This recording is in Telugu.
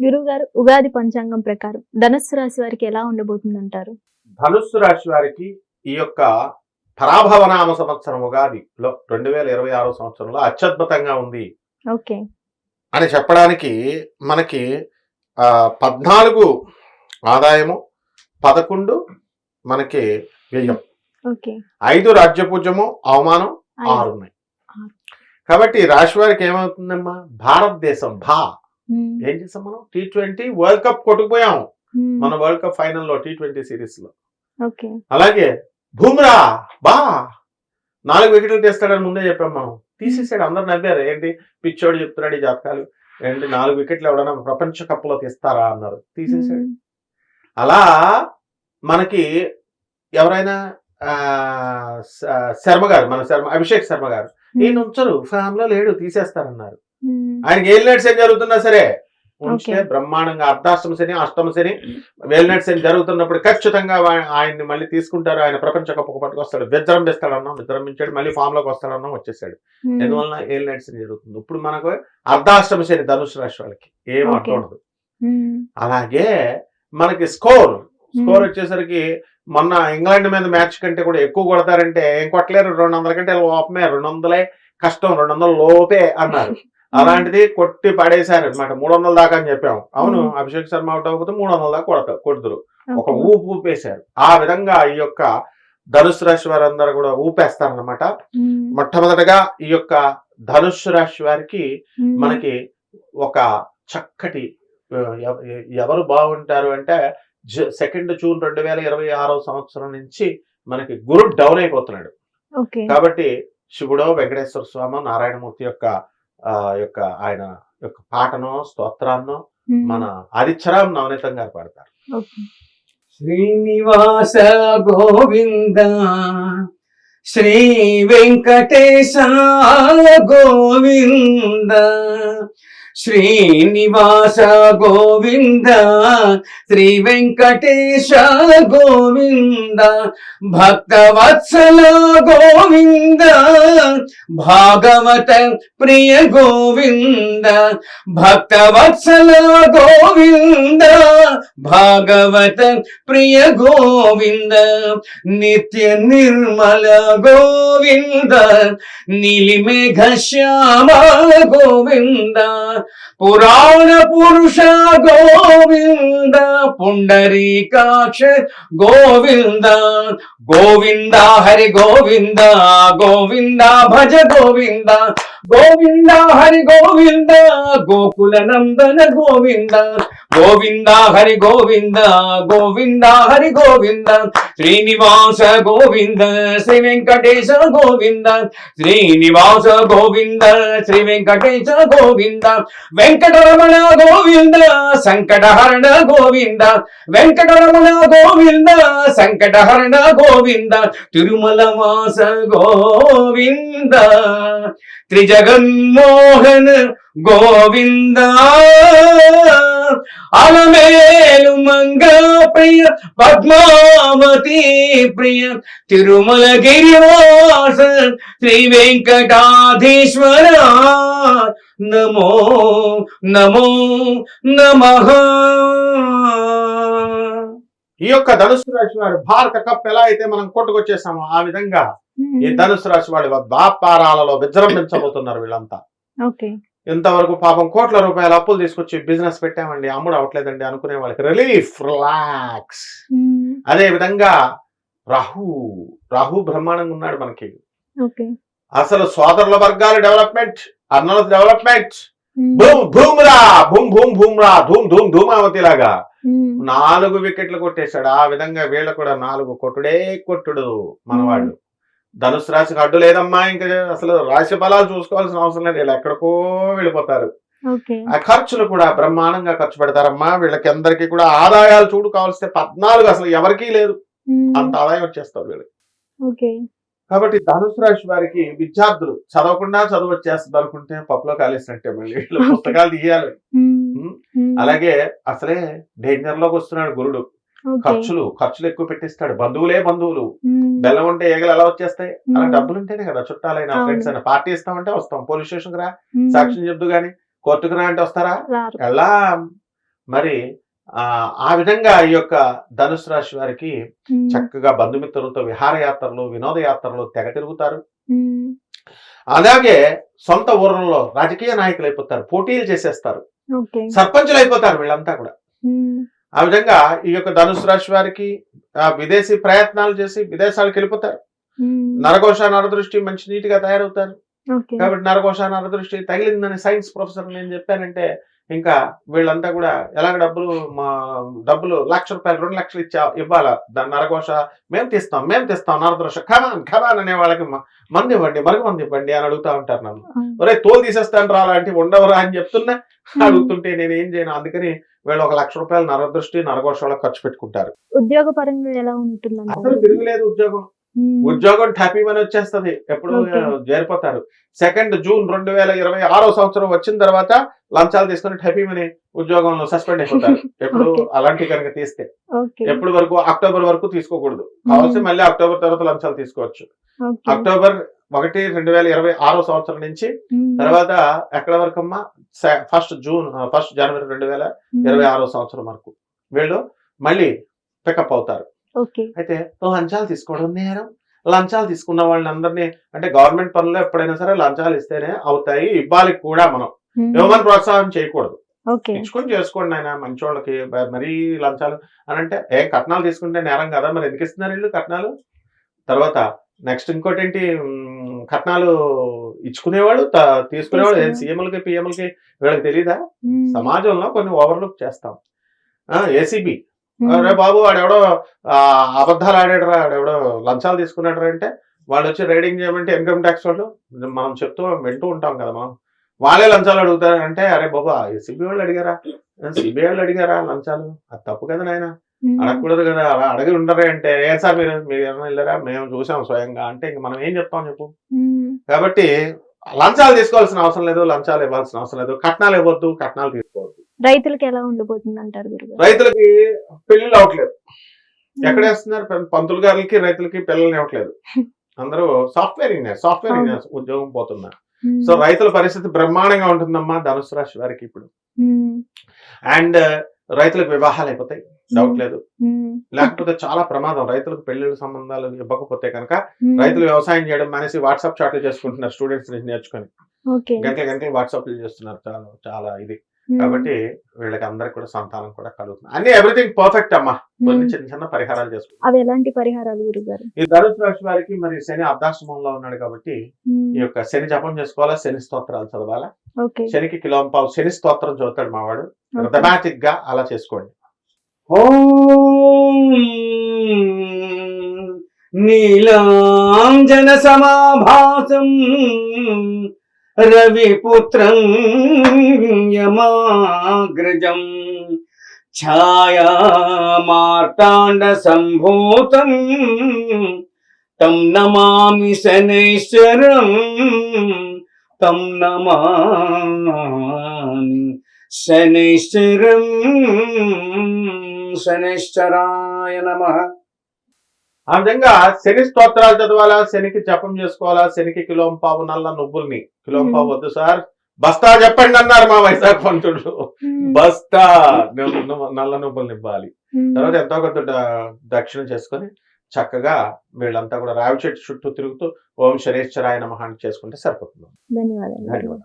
గురువు గారు, ఉగాది పంచాంగం ప్రకారం ధనుస్సు రాశి వారికి ఎలా ఉండబోతుందంటారు? ధనుస్సు రాశి వారికి ఈ యొక్క పరాభవనామ సంవత్సరం ఉగాదిలో 2026 సంవత్సరంలో అత్యద్భుతంగా ఉంది ఓకే. అని చెప్పడానికి మనకి 14 ఆదాయము, 11 మనకి వ్యయం, ఓకే. 5 రాజ్యపూజ్యము, అవమానం 6 ఉన్నాయి. కాబట్టి రాశి వారికి ఏమవుతుందమ్మా, భారతదేశం ఏం చేసాం మనం, T20 వరల్డ్ కప్ కొట్టుకుపోయాం మన వరల్డ్ కప్ ఫైనల్లో T20 సిరీస్ లో. అలాగే బుమ్రా 4 వికెట్లు తీస్తాడని ముందే చెప్పాం మనం, తీసేసాడు. అందరు నవ్వారు, ఏంటి పిచ్చోడు చెప్తున్నాడు ఈ జాతకాలు, ఏంటి 4 వికెట్లు ఎవడన్నా ప్రపంచ కప్ లో తీస్తారా అన్నారు, తీసేసాడు. అలా మనకి ఎవరైనా శర్మ గారు, అభిషేక్ శర్మ గారు, ఈయన ఉంచరు, ఫ్యామ్ లో లేడు, తీసేస్తారన్నారు. ఆయనకి ఏలినాటి శని జరుగుతున్నా సరే ఉంచితే బ్రహ్మాండంగా అర్ధాష్టమ శని, అష్టమ శని, వేలినాటి శని జరుగుతున్నప్పుడు ఖచ్చితంగా ఆయన్ని మళ్ళీ తీసుకుంటారు. ఆయన ప్రపంచ కప్పు పట్టుకొస్తాడు, విజృంభిస్తాడన్నాం, విజృంభించాడు, మళ్ళీ ఫామ్ లోకి వస్తాడన్నాం, వచ్చేసాడు. ఎందువలన ఏలినాటి శని జరుగుతుంది. ఇప్పుడు మనకు అర్ధాష్టమ శని ధనుసు రాశి వాళ్ళకి ఏం అర్థం ఉండదు. అలాగే మనకి స్కోర్ వచ్చేసరికి మొన్న ఇంగ్లాండ్ మీద మ్యాచ్ కంటే కూడా ఎక్కువ కొడతారంటే ఏం కొట్టలేరు, 200 కంటే లోపమే, 200 కష్టం, 200 లోపే అన్నారు. అలాంటిది కొట్టి పడేశారు అనమాట. 300 దాకా అని చెప్పాము. అవును, అభిషేక్ శర్మ అవుట్ అవ్వకపోతే 300 దాకా కొడుతురు, ఒక ఊపేశారు. ఆ విధంగా ఈ యొక్క ధనుసు రాశి వారందరూ కూడా ఊపేస్తారనమాట. మొట్టమొదటగా ఈ యొక్క ధనుసు రాశి వారికి మనకి ఒక చక్కటి ఎవరు బాగుంటారు అంటే 2 జూన్ 2026 సంవత్సరం నుంచి మనకి గురు డౌన్ అయిపోతున్నాడు. కాబట్టి శివుడో, వెంకటేశ్వర స్వామి, నారాయణమూర్తి యొక్క ఆయన యొక్క పాటనో, స్తోత్రాన్నో మన ఆదిత్యరాం నవనీతం గారు పాడతారు. శ్రీనివాస గోవింద, శ్రీ వెంకటేశ గోవింద, శ్రీనివాస గోవింద, శ్రీ వెంకటేశ గోవింద, భక్తవత్సల గోవింద, భాగవత ప్రియ గోవింద, భక్తవత్సల గోవింద, భాగవత ప్రియ గోవింద, నిత్య నిర్మల గోవింద, నీలిమేఘ శ్యామ గోవింద, పురాణ పురుష గోవింద, పుండరీకాక్ష గోవింద, గోవింద హరి గోవింద, గోవింద భజ గోవింద, గోవింద హరి గోవింద, గోకుల నందన గోవింద, గోవింద హరి గోవింద, గోవింద హరి గోవింద, శ్రీనివాస గోవింద, శ్రీ వెంకటేశ గోవింద, శ్రీనివాస గోవింద, శ్రీ వెంకటేశ గోవింద, వెంకటరమణ గోవింద, సంకటహరణ గోవింద, వెంకటరమణ గోవింద, సంకటహరణ గోవింద, తిరుమల వాస గోవింద, త్రిజగన్మోహన గోవింద, అలమేలు మంగ ప్రియ, పద్మావతి ప్రియ, తిరుమల గిరివాస, శ్రీ వెంకటాధీశ్వర, నమో నమో నమః. ఈ యొక్క ధనుసు రాశి వారు భారత కప్ ఎలా అయితే మనం కొట్టుకొచ్చేసామో ఆ విధంగా ఈ ధనుసు రాశి వాడి వ్యాపారాలలో విజృంభించబోతున్నారు వీళ్ళంతా. ఇంతవరకు పాపం కోట్ల రూపాయల అప్పులు తీసుకొచ్చి బిజినెస్ పెట్టామండి, అమ్ముడు అవట్లేదండి అనుకునే వాళ్ళకి రిలీఫ్, రిలాక్స్. అదే విధంగా రాహు బ్రహ్మాండంగా ఉన్నాడు మనకి. అసలు సోదరుల వర్గాల డెవలప్మెంట్, అన్నల డెవలప్మెంట్, భూమ్రా ధూమ్ ధూమ్ ధూమావతి లాగా 4 వికెట్లు కొట్టేశాడు. ఆ విధంగా వీళ్ళు కూడా 4 కొట్టుడు మనవాళ్ళు. ధనుసు రాశికి అడ్డు లేదమ్మా, ఇంకా అసలు రాశి ఫలాలు చూసుకోవాల్సిన అవసరం లేదు, వీళ్ళు ఎక్కడికో వెళ్ళిపోతారు. ఆ ఖర్చులు కూడా బ్రహ్మాండంగా ఖర్చు పెడతారమ్మా. వీళ్ళకి అందరికీ కూడా ఆదాయాలు చూడు కావాల్సిన 14 అసలు ఎవరికీ లేదు, అంత ఆదాయం వచ్చేస్తారు వీళ్ళకి. కాబట్టి ధనుసు రాశి వారికి విద్యార్థులు చదవకుండా చదువు వచ్చేస్తుంది అనుకుంటే పప్పులో కాలేసినట్టే, మళ్ళీ వీళ్ళు పుస్తకాలు తీయాలి. అలాగే అసలే డేంజర్ లోకి వస్తున్నాడు గురుడు, ఖర్చులు ఎక్కువ పెట్టిస్తాడు. బంధువులు, బెల్లం ఉంటే ఏగలు ఎలా వచ్చేస్తాయి, అలా డబ్బులు ఉంటేనే కదా చుట్టాలైనా, ఫ్రెండ్స్ అయినా. పార్టీ ఇస్తామంటే వస్తాం, పోలీస్ స్టేషన్ కి రా, సాక్ష్యం చెప్దు గాని, కోర్టుకు రా అంటే వస్తారా, ఎలా మరి ఆ విధంగా ఈ యొక్క ధనుసు రాశి వారికి చక్కగా బంధుమిత్రులతో విహారయాత్రలు వినోదయాత్రలు తెగ తిరుగుతారు. అలాగే సొంత ఊర్లలో రాజకీయ నాయకులు అయిపోతారు, పోటీలు చేసేస్తారు, సర్పంచులు అయిపోతారు వీళ్ళంతా కూడా. ఆ విధంగా ఈ యొక్క ధనుసు రాశి వారికి విదేశీ ప్రయత్నాలు చేసి విదేశాలకు వెళ్ళిపోతారు. నరఘోష నరదృష్టి మంచి నీట్ గా తయారవుతారు. కాబట్టి నరఘోష నరదృష్టి తగిలిందని సైన్స్ ప్రొఫెసర్ నేను చెప్పానంటే ఇంకా వీళ్ళంతా కూడా ఎలాగ డబ్బులు ₹1,00,000 2,00,000 ఇవ్వాలా, దాని నరఘోష మేము తీస్తాం నరదృష ఖమాన్ అనే వాళ్ళకి మంది ఇవ్వండి, మరుగుమంది ఇవ్వండి అని అడుగుతా ఉంటారు నన్ను. ఒరే తోలు తీసేస్తాను రా అలాంటివి ఉండవరా అని చెప్తున్నా, అడుగుతుంటే నేను ఏం చేయను. అందుకని వీళ్ళు ₹1,00,000 నరదృష్టి నరఘోష వాళ్ళకి ఖర్చు పెట్టుకుంటారు. ఉద్యోగ పరంగా ఎలా ఉంటుంది? అసలు తిరుగులేదు ఉద్యోగం హ్యాపీ మనీ వచ్చేస్తుంది, ఎప్పుడు చేరిపోతారు. 2 జూన్ 2026 సంవత్సరం వచ్చిన తర్వాత లంచాలు తీసుకుని హ్యాపీ మనీ ఉద్యోగంలో సస్పెండ్ అయిపోతారు. ఎప్పుడు అలాంటి కనుక తీస్తే ఎప్పుడు వరకు అక్టోబర్ వరకు తీసుకోకూడదు, కావాల్సి మళ్ళీ అక్టోబర్ తర్వాత లంచాలు తీసుకోవచ్చు. అక్టోబర్ 1, 2026 సంవత్సరం నుంచి తర్వాత ఎక్కడ వరకు అమ్మా 1 జనవరి 2026 సంవత్సరం వరకు వీళ్ళు మళ్ళీ పికప్ అవుతారు. అయితే లంచాలు తీసుకోవడం నేరం. లంచాలు తీసుకున్న వాళ్ళందరినీ అంటే గవర్నమెంట్ పనుల్లో ఎప్పుడైనా సరే లంచాలు ఇస్తేనే అవుతాయి, ఇవ్వాలి కూడా. మనం ఇవ్వమని ప్రోత్సాహం చేయకూడదు, ఇచ్చుకొని చేసుకోండి ఆయన మంచోళ్ళకి. మరీ లంచాలు అని అంటే కట్నాలు తీసుకుంటే నేరం కదా, మరి ఎందుకు ఇస్తున్నారు వీళ్ళు కట్నాలు? తర్వాత నెక్స్ట్ ఇంకోటి ఏంటి, కట్నాలు ఇచ్చుకునేవాళ్ళు తీసుకునేవాళ్ళు సీఎంలకి పిఎంలకి వీళ్ళకి తెలీదా? సమాజంలో కొన్ని ఓవర్లుక్ చేస్తాం. ఏసీబీ అరే బాబు వాడెవడో అబద్ధాలు ఆడాడరా, ఆడెవడో లంచాలు తీసుకున్నాడు అంటే వాళ్ళు వచ్చి రైడింగ్ చేయమంటే ఇన్కమ్ ట్యాక్స్ వాళ్ళు మనం వింటూ ఉంటాం కదా, మనం వాళ్ళే లంచాలు అడుగుతారు అంటే అరే బాబు సిబిఐ వాళ్ళు సిబిఐ వాళ్ళు అడిగారా లంచాలు? అది తప్పు కదా నాయన, అడగకూడదు కదా, అలా అడిగి ఉండరే అంటే ఏ సార్ మీరు ఏమైనా వెళ్ళారా, మేము చూసాం స్వయంగా అంటే ఇంక మనం ఏం చెప్తాం చెప్పు. కాబట్టి లంచాలు తీసుకోవాల్సిన అవసరం లేదు, లంచాలు ఇవ్వాల్సిన అవసరం లేదు, కట్నాలు ఇవ్వద్దు, కట్నాలు తీసుకోవద్దు. రైతులకి ఎలా ఉండబోతుంది అంటారు గురుగారు? రైతులకి పెళ్లిళ్ళు అవ్వట్లేదు, ఎక్కడ వేస్తున్నారు? పంతులు గారికి రైతులకి పిల్లల్ని ఇవ్వట్లేదు, అందరూ సాఫ్ట్వేర్ ఇంజనీర్స్ ఉద్యోగం పోతున్నారు. సో రైతుల పరిస్థితి బ్రహ్మాండంగా ఉంటుందమ్మా ధనుసు రాశి వారికి ఇప్పుడు. అండ్ రైతులకు వివాహాలు అయిపోతాయి, డౌట్ లేదు. లేకపోతే చాలా ప్రమాదం, రైతులకు పెళ్లిళ్ళ సంబంధాలు ఇవ్వకపోతే కనుక రైతులు వ్యవసాయం చేయడం మానేసి వాట్సాప్ చాట్లు చేసుకుంటున్నారు, స్టూడెంట్స్ నుంచి నేర్చుకొని గంటలు వాట్సాప్ చేస్తున్నారు, చాలా ఇది. కాబట్టి వీళ్ళకి అందరికి కూడా సంతానం కూడా కలుగుతుంది, అన్ని ఎవ్రీథింగ్ పర్ఫెక్ట్ అమ్మా. కొన్ని చిన్న పరిహారాలు చేసుకుంటాం. అవి ఎలాంటి పరిహారాలు గురుగారు? ఈ ధనుసు రాశి వారికి మరి శని అర్ధాష్టమంలో ఉన్నాడు కాబట్టి ఈ యొక్క శని జపం చేసుకోవాలా, శని స్తోత్రాలు చదవాలా. శనికి కిలోంపావు శని స్తోత్రం చదువుతాడు మావాడు, రిథమాటిక్ గా అలా చేసుకోండి. ఓం నీలాంజన సమాభాసం రవిపుత్రం యమాగ్రజం ఛాయా మార్తాండ సంభూతం తం నమామి శనైశ్వరం తం నమామి శనైశ్వరం శనైశ్వరాయ నమః. ఆ విధంగా శని స్తోత్రాలు చదవాలా, శనికి జపం చేసుకోవాలా. శనికి కిలోంపావు నల్ల నువ్వుల్ని, కిలోంపావు వద్దు సార్ బస్తా చెప్పండి అన్నారు మా వైశాఖ పంతుడు, బస్తా నల్ల నువ్వుల్ని ఇవ్వాలి. తర్వాత ఎంతో కొంత దక్షిణ చేసుకొని చక్కగా వీళ్ళంతా కూడా రావి చెట్టు చుట్టూ తిరుగుతూ ఓం శనైశ్వరాయ నమః చేసుకుంటే సరిపోతుంది. ధన్యవాదాలు.